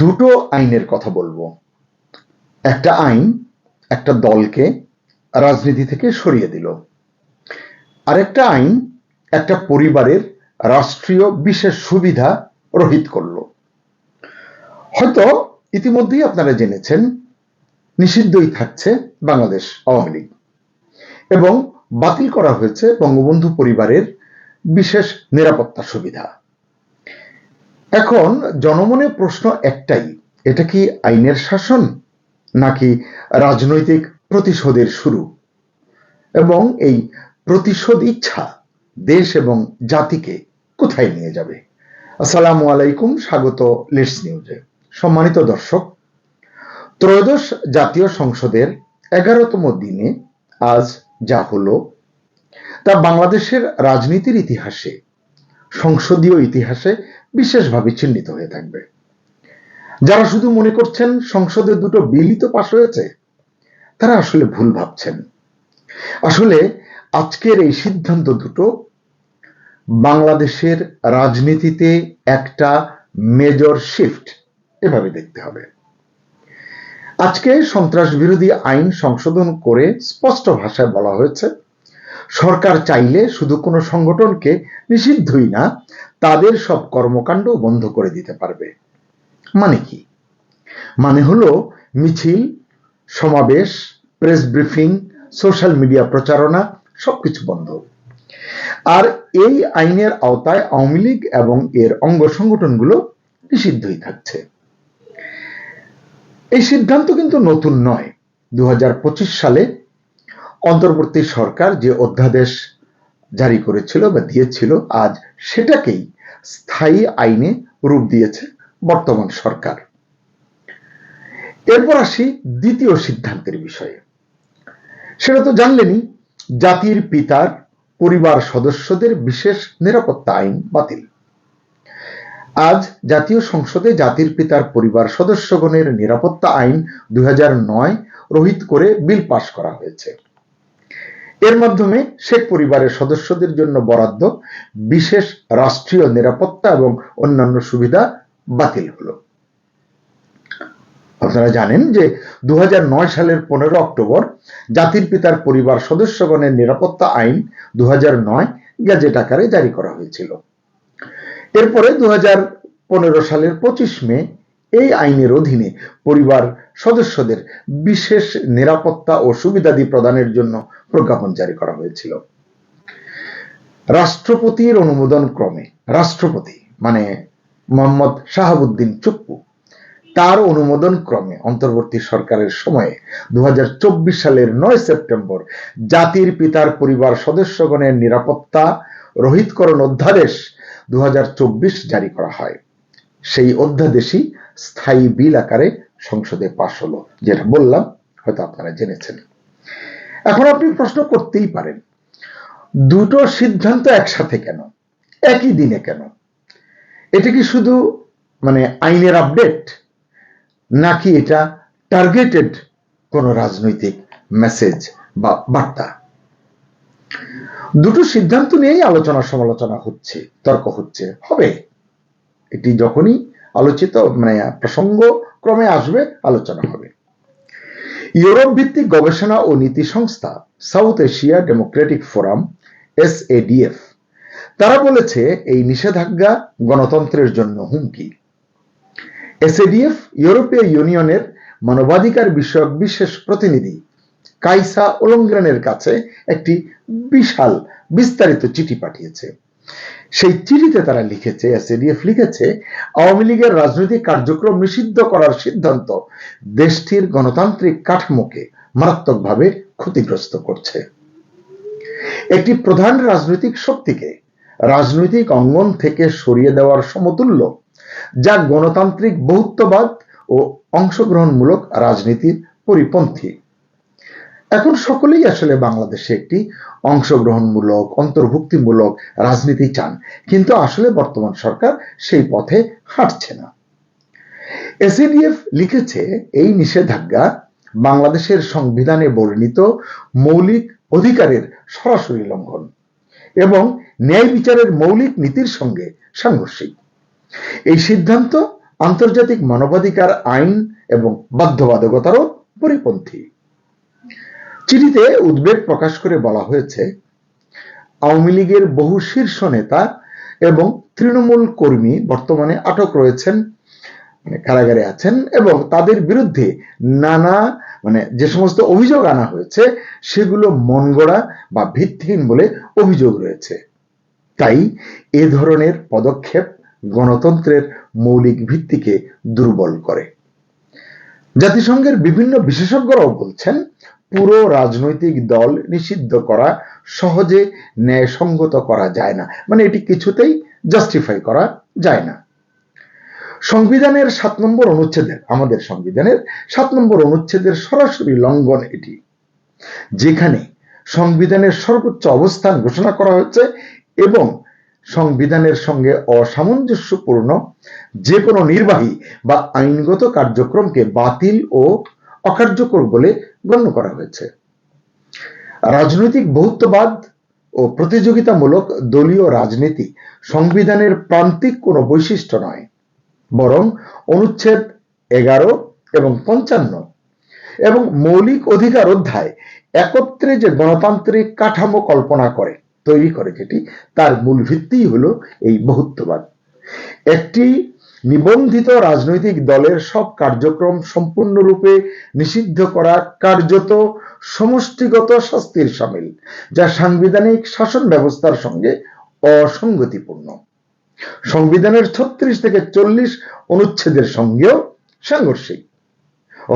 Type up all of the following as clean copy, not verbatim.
দুটো আইনের কথা বলবো। একটা আইন একটা দলকে রাজনীতি থেকে সরিয়ে দিল, আরেকটা আইন একটা পরিবারের রাষ্ট্রীয় বিশেষ সুবিধা রহিত করলো। হয়তো ইতিমধ্যেই আপনারা জেনেছেন নিষিদ্ধই থাকছে বাংলাদেশ আওয়ামী লীগ এবং বাতিল করা হয়েছে বঙ্গবন্ধু পরিবারের বিশেষ নিরাপত্তা সুবিধা। এখন জনমনে প্রশ্ন একটাই, এটা কি আইনের শাসন নাকি রাজনৈতিক প্রতিশোধের শুরু? এবং এই প্রতিশোধ ইচ্ছা দেশ এবং জাতিকে কোথায় নিয়ে যাবে? আসসালামু আলাইকুম, স্বাগত লিডস নিউজে। সম্মানিত দর্শক, ত্রয়োদশ জাতীয় সংসদের 11তম দিনে আজ যা হলো তা বাংলাদেশের রাজনীতির ইতিহাসে, সংসদীয় ইতিহাসে বিশেষভাবে চিহ্নিত হয়ে থাকবে। যারা শুধু মনে করছেন সংসদে দুটো বিলই তো পাশ হয়েছে, তারা আসলে ভুল ভাবছেন। আসলে আজকের এই সিদ্ধান্ত দুটো বাংলাদেশের রাজনীতিতে একটা মেজর শিফট, এভাবে দেখতে হবে। আজকে সন্ত্রাস বিরোধী আইন সংশোধন করে স্পষ্ট ভাষায় বলা হয়েছে, সরকার চাইলে শুধু কোনো সংগঠনকে নিষিদ্ধই না, তাদের সব কর্মকাণ্ড বন্ধ করে দিতে পারবে। মানে কি? মানে হলো মিছিল, সমাবেশ, প্রেস ব্রিফিং, সোশ্যাল মিডিয়া প্রচারণা সবকিছু বন্ধ। আর এই আইনের আওতায় আওয়ামী লীগ এবং এর অঙ্গ সংগঠনগুলো নিষিদ্ধই থাকছে। এই সিদ্ধান্ত কিন্তু নতুন নয়। 2025 সালে অন্তর্বর্তী সরকার যে অধ্যাদেশ জারি করেছিল বা দিয়েছিল, আজ সেটাকেই স্থায়ী আইনে রূপ দিয়েছে বর্তমান সরকার। এরপর আসি দ্বিতীয় সিদ্ধান্তের বিষয়ে। সেটা তো জানলেনই, জাতির পিতার পরিবার সদস্যদের বিশেষ নিরাপত্তা আইন বাতিল। আজ জাতীয় সংসদে জাতির পিতার পরিবার সদস্যগণের নিরাপত্তা আইন 2009 রহিত করে বিল পাশ করা হয়েছে। এর মাধ্যমে শেখ পরিবারের সদস্যদের জন্য বরাদ্দ বিশেষ রাষ্ট্রীয় নিরাপত্তা এবং অন্যান্য সুবিধা বাতিল হলো। আপনারা জানেন যে 2009 সালের 15 অক্টোবর জাতির পিতার পরিবার সদস্যগণের নিরাপত্তা আইন 2009 গ্যাজেট আকারে জারি করা হয়েছিল। এরপরে 2015 সালের 25 মে এই আইনের অধীনে পরিবার সদস্যদের বিশেষ নিরাপত্তা ও সুবিধাদি প্রদানের জন্য প্রজ্ঞাপন জারি করা হয়েছিল। রাষ্ট্রপতির অনুমোদন ক্রমে, রাষ্ট্রপতি মানে মোহাম্মদ শাহাবুদ্দিন চুপ্পু, তার অনুমোদন ক্রমে অন্তর্বর্তী সরকারের সময়ে 2024 সালের 9 সেপ্টেম্বর জাতির পিতার পরিবার সদস্যগণের নিরাপত্তা রহিতকরণ অধ্যাদেশ 2024 জারি করা হয়। সেই অধ্যাদেশই স্থায়ী বিল আকারে সংসদে পাশ হলো, যেটা বললাম, হয়তো আপনারা জেনেছেন। এখন আপনি প্রশ্ন করতেই পারেন, দুটো সিদ্ধান্ত একসাথে কেন, একই দিনে কেন? এটা কি শুধু আইনের আপডেট, নাকি এটা টার্গেটেড কোন রাজনৈতিক মেসেজ বা বার্তা? দুটো সিদ্ধান্ত নিয়েই আলোচনা সমালোচনা হচ্ছে, তর্ক হচ্ছে, হবে। এটি যখনই আলোচিত প্রসঙ্গ ক্রমে আসবে, আলোচনা হবে। ইউরোপ ভিত্তিক গবেষণা ও নীতি সংস্থা south Asia Democratic forum SADF, তারা বলেছে এই নিষেধাজ্ঞা গণতন্ত্রের জন্য হুমকি। SADF ইউরোপীয় ইউনিয়নের মানবাধিকার বিষয়ক বিশেষ প্রতিনিধি কাইসা ওলংগ্রেনের কাছে একটি বিশাল বিস্তারিত চিঠি পাঠিয়েছে। সেই চিঠিতে তারা লিখেছে, SADF লিখেছে, আওয়ামী লীগের রাজনৈতিক কার্যক্রম নিষিদ্ধ করার সিদ্ধান্ত দেশটির গণতান্ত্রিক কাঠামোকে মারাত্মকভাবে ক্ষতিগ্রস্ত করছে। একটি প্রধান রাজনৈতিক শক্তিকে রাজনৈতিক অঙ্গন থেকে সরিয়ে দেওয়ার সমতুল্য, যা গণতান্ত্রিক বহুত্ববাদ ও অংশগ্রহণমূলক রাজনীতির পরিপন্থী। এখন সকলেই আসলে বাংলাদেশে একটি অংশগ্রহণমূলক, অন্তর্ভুক্তিমূলক রাজনীতি চান, কিন্তু আসলে বর্তমান সরকার সেই পথে হাঁটছে না। SADF লিখেছে, এই নিষেধাজ্ঞা বাংলাদেশের সংবিধানে বর্ণিত মৌলিক অধিকারের সরাসরি লঙ্ঘন এবং ন্যায় বিচারের মৌলিক নীতির সঙ্গে সাংঘর্ষিক। এই সিদ্ধান্ত আন্তর্জাতিক মানবাধিকার আইন এবং বাধ্যবাধকতারও পরিপন্থী। চিঠিতে উদ্বেগ প্রকাশ করে বলা হয়েছে, আওয়ামী লীগের বহু শীর্ষ নেতা এবং তৃণমূল কর্মী বর্তমানে আটক রয়েছেন, কারাগারে আছেন এবং তাদের বিরুদ্ধে নানা যে সমস্ত অভিযোগ আনা হয়েছে সেগুলো মনগড়া বা ভিত্তিহীন বলে অভিযোগ রয়েছে। তাই এ ধরনের পদক্ষেপ গণতন্ত্রের মৌলিক ভিত্তিকে দুর্বল করে। জাতিসংঘের বিভিন্ন বিশেষজ্ঞরাও বলছেন, পুরো রাজনৈতিক দল নিষিদ্ধ করা সহজে ন্যায়সঙ্গত করা যায় না, এটি কিছুতেই জাস্টিফাই করা যায় না। সংবিধানের 7 নম্বর অনুচ্ছেদের, আমাদের সংবিধানের 7 নম্বর অনুচ্ছেদের সরাসরি লঙ্ঘন এটি, যেখানে সংবিধানের সর্বোচ্চ অবস্থান ঘোষণা করা হয়েছে এবং সংবিধানের সঙ্গে অসামঞ্জস্যপূর্ণ যে কোনো নির্বাহী বা আইনগত কার্যক্রমকে বাতিল ও অকার্যকর বলে গণ্য করা হয়েছে। রাজনৈতিক বহুত্ববাদ ও প্রতিযোগিতামূলক দলীয় রাজনীতি সংবিধানের প্রান্তিক কোনো বৈশিষ্ট্য নয়, বরং অনুচ্ছেদ 11 এবং 55 এবং মৌলিক অধিকার অধ্যায় একত্রে যে গণতান্ত্রিক কাঠামো কল্পনা করে তৈরি করে, যেটি তার মূল ভিত্তিই হলো এই বহুত্ববাদ। একটি নিবন্ধিত রাজনৈতিক দলের সব কার্যক্রম সম্পূর্ণরূপে নিষিদ্ধ করা কার্যত সমষ্টিগত শাস্তির শামিল, যা সাংবিধানিক শাসন ব্যবস্থার সঙ্গে অসঙ্গতিপূর্ণ। সংবিধানের 36 থেকে 40 অনুচ্ছেদের সঙ্গেও সাংঘর্ষিক।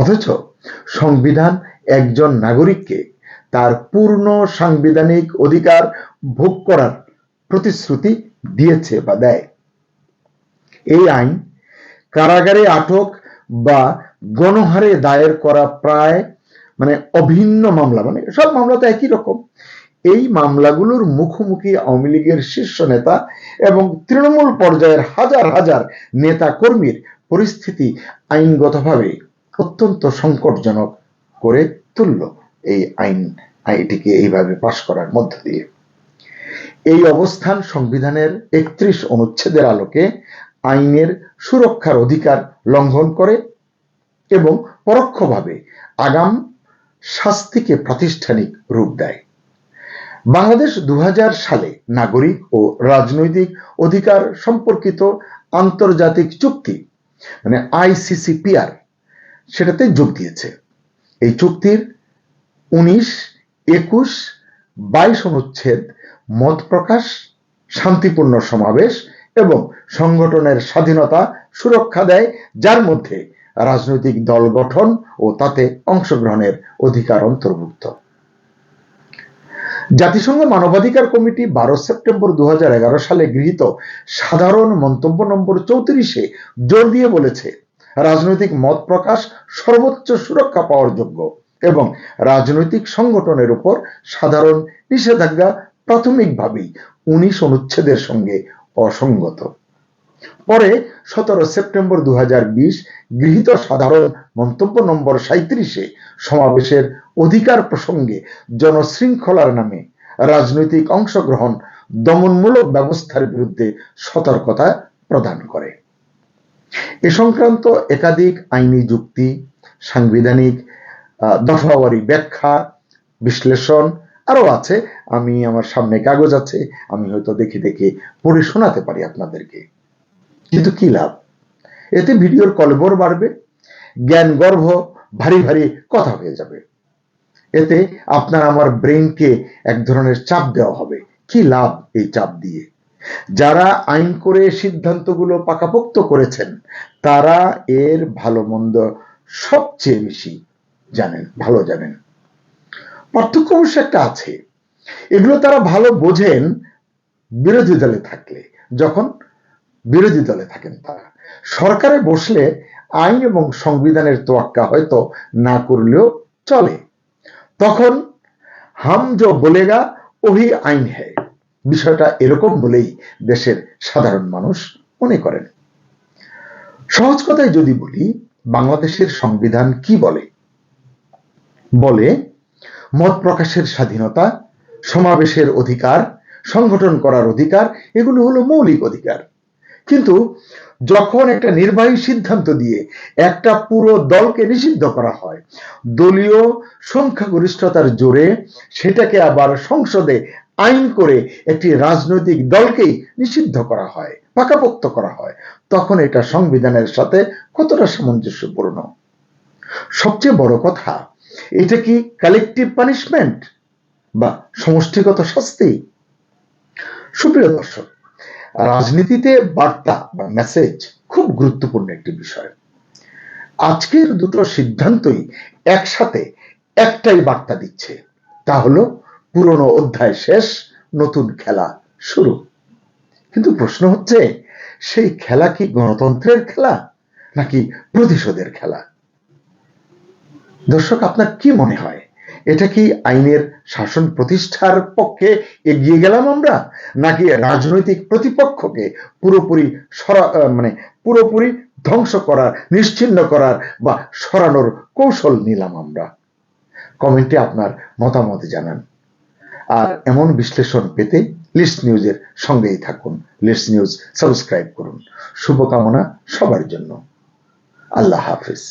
অথচ সংবিধান একজন নাগরিককে তার পূর্ণ সাংবিধানিক অধিকার ভোগ করার প্রতিশ্রুতি দিয়েছে বা দেয়। এই আইন কারাগারে আটক বা গণহারে দায়ের করা প্রায় অভিন্ন মামলা, সব মামলা তো একই রকম, এই মামলাগুলোর মুখোমুখি আওয়ামী লীগের শীর্ষ নেতা এবং তৃণমূল পর্যায়ের হাজার হাজার নেতা কর্মীর পরিস্থিতি আইনগতভাবে অত্যন্ত সংকটজনক করে তুলল এই আইনটিকে এইভাবে পাশ করার মধ্য দিয়ে। এই অবস্থান সংবিধানের 31 অনুচ্ছেদের আলোকে আইনের সুরক্ষার অধিকার লঙ্ঘন করে এবং পরোক্ষভাবে আগাম শাস্তিকে প্রাতিষ্ঠানিক রূপ দেয়। বাংলাদেশ 2000 সালে নাগরিক ও রাজনৈতিক অধিকার সম্পর্কিত আন্তর্জাতিক চুক্তি ICCPR সেটাতে যোগ দিয়েছে। এই চুক্তির 19, 21, 22 অনুচ্ছেদ মত প্রকাশ, শান্তিপূর্ণ সমাবেশ এবং সংগঠনের স্বাধীনতা সুরক্ষা দেয়, যার মধ্যে রাজনৈতিক দল গঠন ও তাতে অংশগ্রহণের অধিকার অন্তর্ভুক্ত। জাতিসংঘ মানবাধিকার কমিটি 12 সেপ্টেম্বর 2011 সালে গৃহীত সাধারণ মন্তব্য নম্বর 34-এ জোর দিয়ে বলেছে, রাজনৈতিক মত প্রকাশ সর্বোচ্চ সুরক্ষা পাওয়ার যোগ্য এবং রাজনৈতিক সংগঠনের উপর সাধারণ নিষেধাজ্ঞা প্রাথমিকভাবেই 19 অনুচ্ছেদের সঙ্গে অসঙ্গত। পরে 17 সেপ্টেম্বর 2020 গৃহীত সাধারণ মন্তব্য নম্বর 37-এ সমাবেশের অধিকার প্রসঙ্গে জনশৃঙ্খলার নামে রাজনৈতিক অংশগ্রহণ দমনমূলক ব্যবস্থার বিরুদ্ধে সতর্কতা প্রদান করে। এ সংক্রান্ত একাধিক আইনি যুক্তি, সাংবিধানিক দফাওয়ারি ব্যাখ্যা, বিশ্লেষণ আরো আছে। আমি আমার সামনে কাগজ আছে, আমি হয়তো দেখে দেখে পড়ে শোনাতে পারি আপনাদেরকে, কিন্তু কি লাভ? এতে ভিডিওর কলবর বাড়বে, জ্ঞান গর্ভ ভারী ভারী কথা হয়ে যাবে, এতে আপনার আমার ব্রেনকে এক ধরনের চাপ দেওয়া হবে। কি লাভ এই চাপ দিয়ে? যারা আইন করে সিদ্ধান্তগুলো পাকাপোক্ত করেছেন তারা এর ভালো মন্দ সবচেয়ে বেশি জানেন, ভালো জানেন। পার্থক্য অবশ্য একটা আছে, এগুলো তারা ভালো বোঝেন বিরোধী দলে থাকলে। যখন বিরোধী দলে থাকেন তারা সরকারে বসলে আইন এবং সংবিধানের তোয়াক্কা হয়তো না করলেও চলে, তখন হাম জো বলেগা ওহি আইন হ্যায়, বিষয়টা এরকম বলেই দেশের সাধারণ মানুষ মনে করেন। সহজ কথায় যদি বলি, বাংলাদেশের সংবিধান কি বলে? বলে মত প্রকাশের স্বাধীনতা, সমাবেশের অধিকার, সংগঠন করার অধিকার, এগুলো হলো মৌলিক অধিকার। কিন্তু যখন একটা নির্বাহী সিদ্ধান্ত দিয়ে একটা পুরো দলকে নিষিদ্ধ করা হয়, দলীয় সংখ্যাগরিষ্ঠতার জোরে সেটাকে আবার সংসদে আইন করে একটি রাজনৈতিক দলকেই নিষিদ্ধ করা হয়, পাকাপোক্ত করা হয়, তখন এটা সংবিধানের সাথে কতটা সামঞ্জস্যপূর্ণ। সবচেয়ে বড় কথা, এটা কি কালেকটিভ পানিশমেন্ট বা সমষ্টিগত শাস্তি? সুপ্রিয় দর্শক, রাজনীতিতে বার্তা বা মেসেজ খুব গুরুত্বপূর্ণ একটি বিষয়। আজকের দুটো সিদ্ধান্তই একসাথে একটাই বার্তা দিচ্ছে, তা হলো পুরনো অধ্যায় শেষ, নতুন খেলা শুরু। কিন্তু প্রশ্ন হচ্ছে, সেই খেলা কি গণতন্ত্রের খেলা নাকি প্রতিশোধের খেলা? দর্শক, আপনার কি মনে হয়, এটা কি আইনের শাসন প্রতিষ্ঠার পক্ষে এগিয়ে গেলাম আমরা, নাকি রাজনৈতিক প্রতিপক্ষকে পুরোপুরি পুরোপুরি ধ্বংস করার, নিশ্চিহ্ন করার বা সরানোর কৌশল নিলাম আমরা? কমেন্টে আপনার মতামত জানান। আর এমন বিশ্লেষণ পেতে লিস্ট নিউজের সঙ্গেই থাকুন। লিস্ট নিউজ সাবস্ক্রাইব করুন। শুভকামনা সবার জন্য। আল্লাহ হাফিজ।